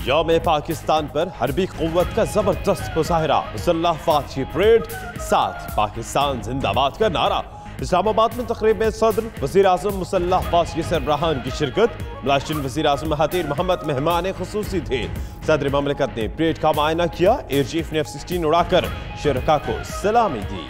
यौम पाकिस्तान पर हरबी क़ुव्वत का जबरदस्त मुजाहिरा, मुसल्लह फौज की परेड, साथ पाकिस्तान जिंदाबाद का नारा। इस्लामाबाद में तकरीब में सदर वज़ीर आज़म मुसल्लह फौज के सरबराहान की शिरकत। मुलाज़िम वज़ीर आज़म महातीर मोहम्मद मेहमान खुसूसी थे। सदर ममलिकत ने परेड का मुआयना किया। एयर चीफ ने F-16 उड़ाकर शुरका को सलामी दी।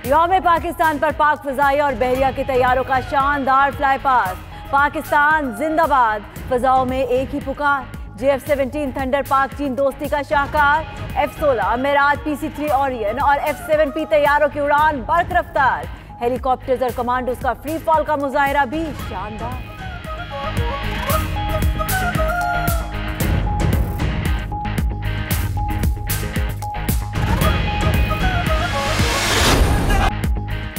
यौम पाकिस्तान पर पाक फ़िज़ाई और बहरिया के तैयारों का शानदार फ्लाई पास। पाकिस्तान जिंदाबाद, फ़िज़ाओं में एक ही पुकार। JF-17 थंडर पाक चीन दोस्ती का शाहकार। F-16 मेराज PC-3 ओरियन और F-7P तैयारों की उड़ान बर्क रफ्तार। हेलीकॉप्टर्स और कमांडोज का फ्री फॉल का मुजाहिरा भी शानदार।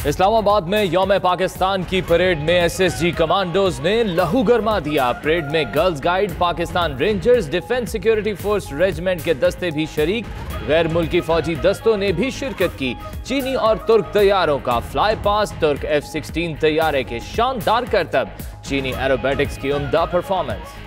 इस्लामाबाद में यौम पाकिस्तान की परेड में SSG कमांडोज ने लहू गरमा दिया। परेड में girls guide, Pakistan rangers, defence security force regiment के दस्ते भी शरीक। गैर मुल्की फौजी दस्तों ने भी शिरकत की। चीनी और तुर्क तैयारों का फ्लाई पास, तुर्क F-16 तैयारे के शानदार करतब, चीनी एरोबेटिक्स की उम्दा परफॉर्मेंस।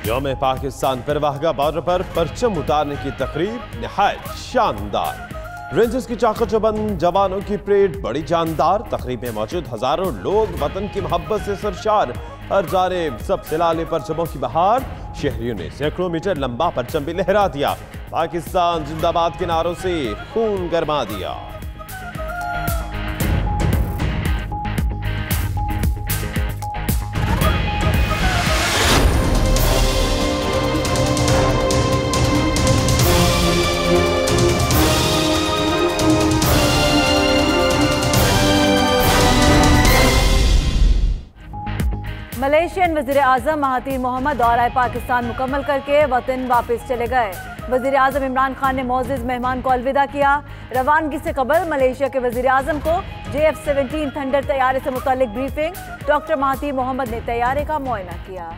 यौम पाकिस्तान पर वाहगा बॉर्डर पर परचम उतारने की तकरीब निहायत शानदार। रेंजर्स की चाकचौबंद जवानों की परेड बड़ी जानदार। तकरीब में मौजूद हजारों लोग वतन की मोहब्बत से सरशार। हर जानिब सबसे लाले परचमों की बहार। शहरियों ने सैकड़ों मीटर लंबा परचम भी लहरा दिया। पाकिस्तान जिंदाबाद के नारों से खून गरमा दिया। मलेशियन वज़ीर आज़म महातीर मोहम्मद दौरा पाकिस्तान मुकम्मल करके वतन वापस चले गए। वज़ीर आज़म इमरान खान ने मोअज़्ज़िज़ मेहमान को अलविदा किया। रवानगी से कबल मलेशिया के वज़ीर आज़म को JF-17 थंडर तैयारे से मुतालिक ब्रीफिंग। डॉक्टर महातीर मोहम्मद ने तैयारे का मुआयना किया।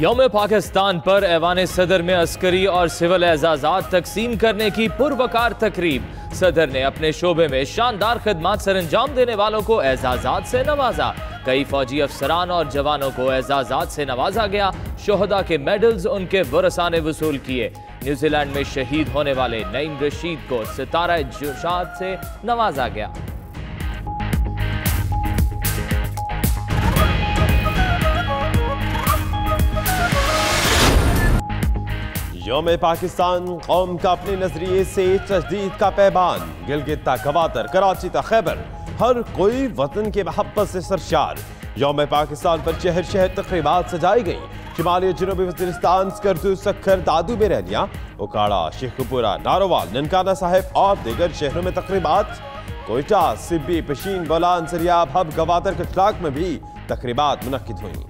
यौम पाकिस्तान पर ऐवान सदर में अस्करी और सिविल एजाज़ात तकसीम करने की पुरवकार तकरीब। सदर ने अपने शोबे में शानदार खिदमात सरंजाम देने वालों को एजाज़ात से नवाजा। कई फौजी अफसरान और जवानों को एजाज़ात से नवाजा गया। शोहदा के मेडल्स उनके वरसा ने वसूल किए। न्यूजीलैंड में शहीद होने वाले नईम रशीद को सितारा जोशात से नवाजा गया। यौम पाकिस्तान कौम का अपने नजरिए से तजदीद का पैबान। गिलगित ता गवादर, कराची ता खैबर, हर कोई वतन के मोहब्बत से सरशार। यौम पाकिस्तान पर शहर शहर तकरीबात सजाई गई। शिमाली जनूबी वज़ीरिस्तान, स्कर्दू, सखर, दादू बेरनिया, उकाड़ा, शेखपुरा, नारोवाल, ननकाना साहिब और दीगर शहरों में तकरीबात। कोयटा, सिब्बी, पशीन, बोलान, सरियाब, हब, गवादर, कचलाक में भी तकरीबात मुनक्किद हुई।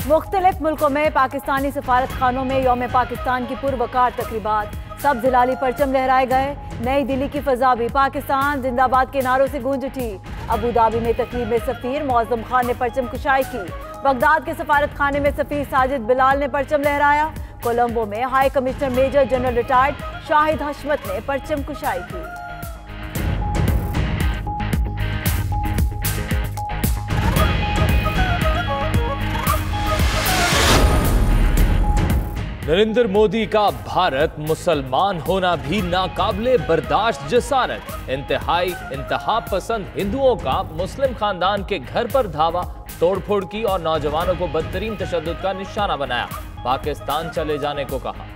मुख्तलिफ मुल्कों में पाकिस्तानी सफारत खानों में यौम पाकिस्तान की पुरवकार तकरीबात। सब जिलाली परचम लहराए गए। नई दिल्ली की फजा भी पाकिस्तान जिंदाबाद के नारों से गूंज उठी। अबू धाबी में तकरीब में सफीर मुअज़्ज़म खान ने परचम कुशाई की। बगदाद के सफारत खाने में सफीर साजिद बिलाल ने परचम लहराया। कोलंबो में high commissioner major general retired Shahid Hashmat ने परचम कुशाई की। नरेंद्र मोदी का भारत मुसलमान होना भी नाकाबिले बर्दाश्त जसारत। इंतहा पसंद हिंदुओं का मुस्लिम खानदान के घर पर धावा, तोड़फोड़ की और नौजवानों को बदतरीन तशद्दुद का निशाना बनाया। पाकिस्तान चले जाने को कहा।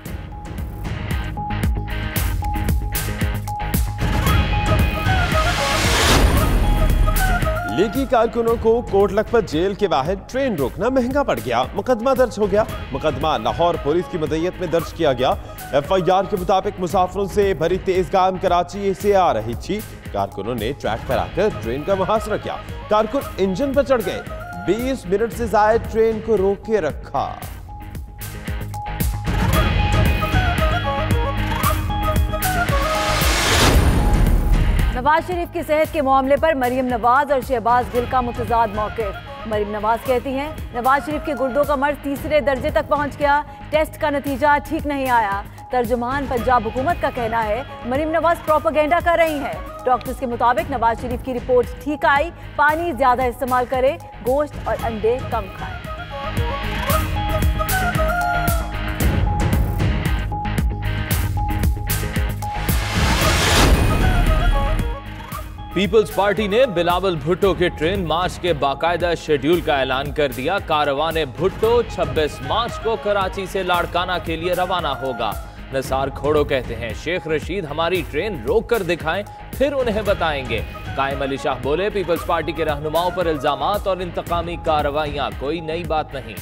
लीगी कारकुनों को कोट लखपत जेल के बाहर ट्रेन रोकना महंगा पड़ गया। मुकदमा दर्ज हो गया। मुकदमा लाहौर पुलिस की मदयत में दर्ज किया गया। FIR के मुताबिक मुसाफिरों से भरी तेजगाम कराची से आ रही थी। कारकुनों ने ट्रैक पर आकर ट्रेन का मुहासरा किया। कारकुन इंजन पर चढ़ गए। 20 मिनट से ज्यादा ट्रेन को रोक के रखा। नवाज शरीफ की सेहत के मामले पर मरियम नवाज और शहबाज गिल का मुतजाद मौक़िफ़। मरियम नवाज कहती हैं नवाज शरीफ के गुर्दों का मर्ज तीसरे दर्जे तक पहुंच गया, टेस्ट का नतीजा ठीक नहीं आया। तर्जुमान पंजाब हुकूमत का कहना है मरियम नवाज प्रोपेगेंडा कर रही हैं। डॉक्टर्स के मुताबिक नवाज शरीफ की रिपोर्ट ठीक आई, पानी ज्यादा इस्तेमाल करें, गोश्त और अंडे कम खाएं। पीपल्स पार्टी ने बिलावल भुट्टो के ट्रेन मार्च के बाकायदा शेड्यूल का ऐलान कर दिया। कारवाने भुट्टो 26 मार्च को कराची से लाड़काना के लिए रवाना होगा। नसार खोड़ो कहते हैं शेख रशीद हमारी ट्रेन रोक कर दिखाएं, फिर उन्हें बताएंगे। कायम अली शाह बोले पीपल्स पार्टी के रहनुमाओं पर इल्जामात और इंतकामी कार्रवाइयां कोई नई बात नहीं।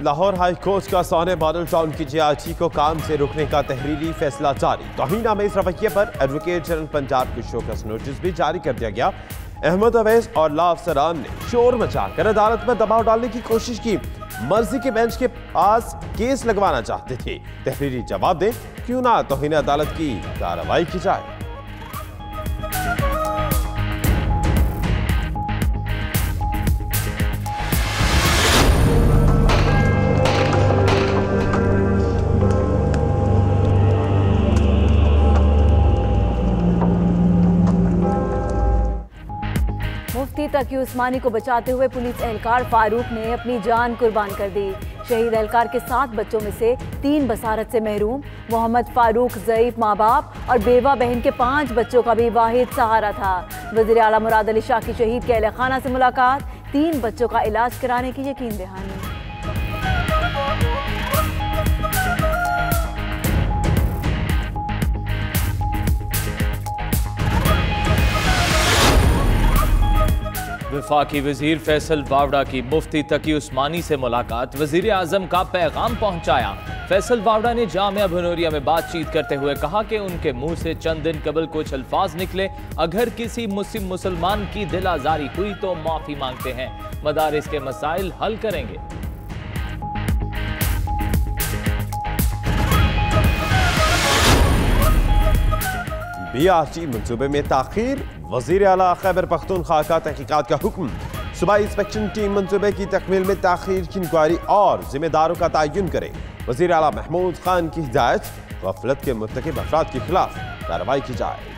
लाहौर हाई कोर्ट का सोने मॉडल टाउन की JRT को काम से रोकने का तहरीरी फैसला जारी। तौहीन आमेज रवैये पर एडवोकेट जनरल पंजाब को शोकस नोटिस भी जारी कर दिया गया। अहमद अवैस और ला अफसरान ने शोर मचाकर अदालत में दबाव डालने की कोशिश की। मर्जी के बेंच के पास केस लगवाना चाहते थे। तहरीरी जवाब दें, क्यों ना तौहीन अदालत की कार्रवाई की जाए। मुफ्ती तकी उस्मानी को बचाते हुए पुलिस एहलकार फारूक ने अपनी जान कुर्बान कर दी। शहीद एहलकार के 7 बच्चों में से 3 बसारत से महरूम। मोहम्मद फारूक ज़ईफ माँ बाप और बेवा बहन के 5 बच्चों का भी वाहिद सहारा था। वज़ीर आला मुराद अली शाह की शहीद के अहले खाना से मुलाकात, 3 बच्चों का इलाज कराने की यकीन दहानी। वफाकी वजीर फैसल वावड़ा की मुफ्ती तकी उस्मानी से मुलाकात, वजीर आजम का पैगाम पहुंचाया। फैसल वावड़ा ने जामिया भनोरिया में बातचीत करते हुए कहा कि उनके मुंह से चंद दिन कबल कुछ अल्फाज निकले, अगर किसी मुस्लिम मुसलमान की दिल आजारी हुई तो माफी मांगते हैं, मदारिस के मसाइल हल करेंगे। BRT मंसूबे में ताखीर, वजीर आला खैबर पख्तूनख्वा का तहकीकात का हुक्म। सूबाई इंस्पेक्शन टीम मंसूबे की तकमील में ताखीर की इंक्वायरी और जिम्मेदारों का तयन करे। वजीर आला महमूद खान की हिदायत, गफलत के मुर्तकिब अफराद के खिलाफ कार्रवाई की जाए।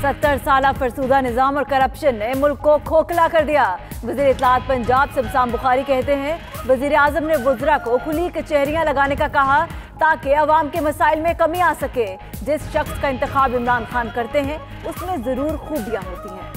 सत्तर साला फरसूदा निज़ाम और करप्शन ने मुल्क को खोखला कर दिया। वज़ीर इत्तलात पंजाब शमशान बुखारी कहते हैं वज़ीर आज़म ने वज़रा को खुली कचहरियां लगाने का कहा ताकि अवाम के मसाइल में कमी आ सके। जिस शख्स का इंतखाब इमरान खान करते हैं उसमें ज़रूर खूबियां होती हैं।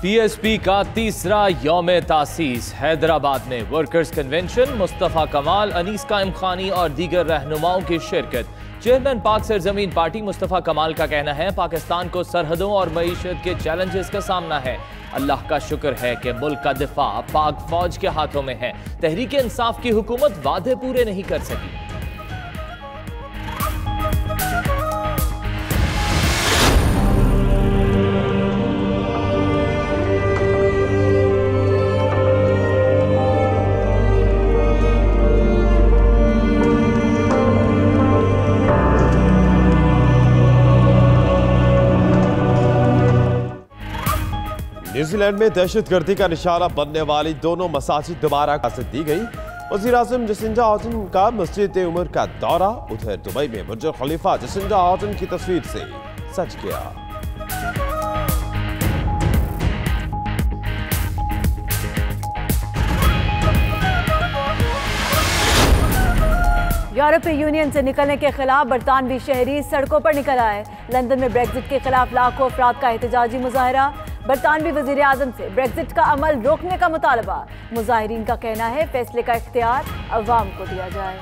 PSP का तीसरा यौम तासीस, हैदराबाद में वर्कर्स कन्वेंशन, मुस्तफ़ा कमाल, अनीस कायम खानी और दीगर रहनुमाओं की शिरकत। चेयरमैन पाक सरजमीन पार्टी मुस्तफ़ा कमाल का कहना है पाकिस्तान को सरहदों और मईशत के चैलेंजेस का सामना है। अल्लाह का शुक्र है कि मुल्क का दिफा पाक फौज के हाथों में है। तहरीक इंसाफ की हुकूमत वादे पूरे नहीं कर सकी। न्यूजीलैंड में दहशतगर्दी का निशाना बनने वाली दोनों मसाजिद दोबारा इजाजत दी गई। वज़ीर आज़म जसिंदा आर्डन का मस्जिद उमर का दौरा, उधर दुबई में बुर्ज खलीफा जसिंदा आर्डन की तस्वीर से सज गया। यूरोपीय यूनियन से निकलने के खिलाफ बरतानवी शहरी सड़कों पर निकल आए। लंदन में ब्रेक्जिट के खिलाफ लाखों अफराद का एहतजाजी मुजाहरा। बरतानवी वजीर आजम से ब्रेक्जिट का अमल रोकने का मुतालबा। मुजाहिरीन का कहना है फैसले का इख्तियार अवाम को दिया जाए।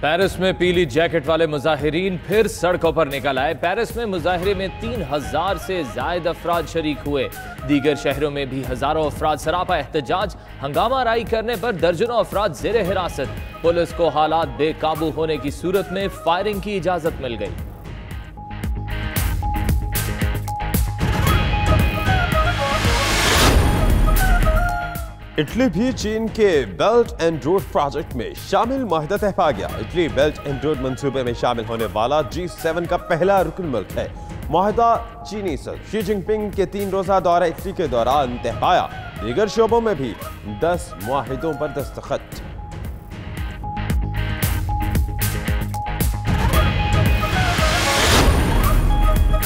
पेरिस में पीली जैकेट वाले मुजाहिरीन फिर सड़कों पर निकल आए। पेरिस में मुजाहरे में 3000 से ज्यादा अफराद शरीक हुए। दीगर शहरों में भी हजारों अफराद सरापा एहतजाज। हंगामा राई करने पर दर्जनों अफराद जेर हिरासत। पुलिस को हालात बेकाबू होने की सूरत में फायरिंग की इजाजत मिल गई। इटली भी चीन के बेल्ट एंड रोड प्रोजेक्ट में शामिल माहिदा तय पा गया। इटली बेल्ट एंड रोड मंसूबे में शामिल होने वाला G7 का पहला रुकन मुल्क है। माहिदा चीनी सदर शी जिनपिंग के 3 रोजा दौरा इटली के दौरान तय पाया। दीगर शोबों में भी 10 मुआहिदों पर दस्तखत।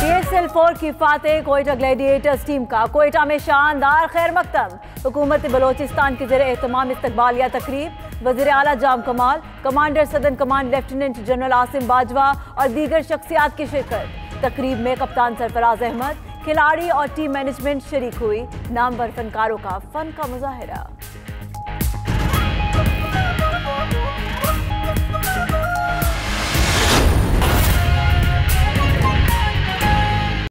PSL4 की फातेह कोयटा ग्लैडिएटर्स टीम का कोयटा में शानदार खैर मकदम। हुकूमत बलोचिस्तान के ज़रिए एहतमाम इस्तकबालिया तकरीब। वज़ीर आला जाम कमाल, कमांडर सदन command lieutenant general Asim Bajwa और दीगर शख्सियात की शिरकत। तकरीब में कप्तान सरफराज अहमद, खिलाड़ी और टीम मैनेजमेंट शरीक हुई। नामवर फनकारों का फन का मुजाहिरा।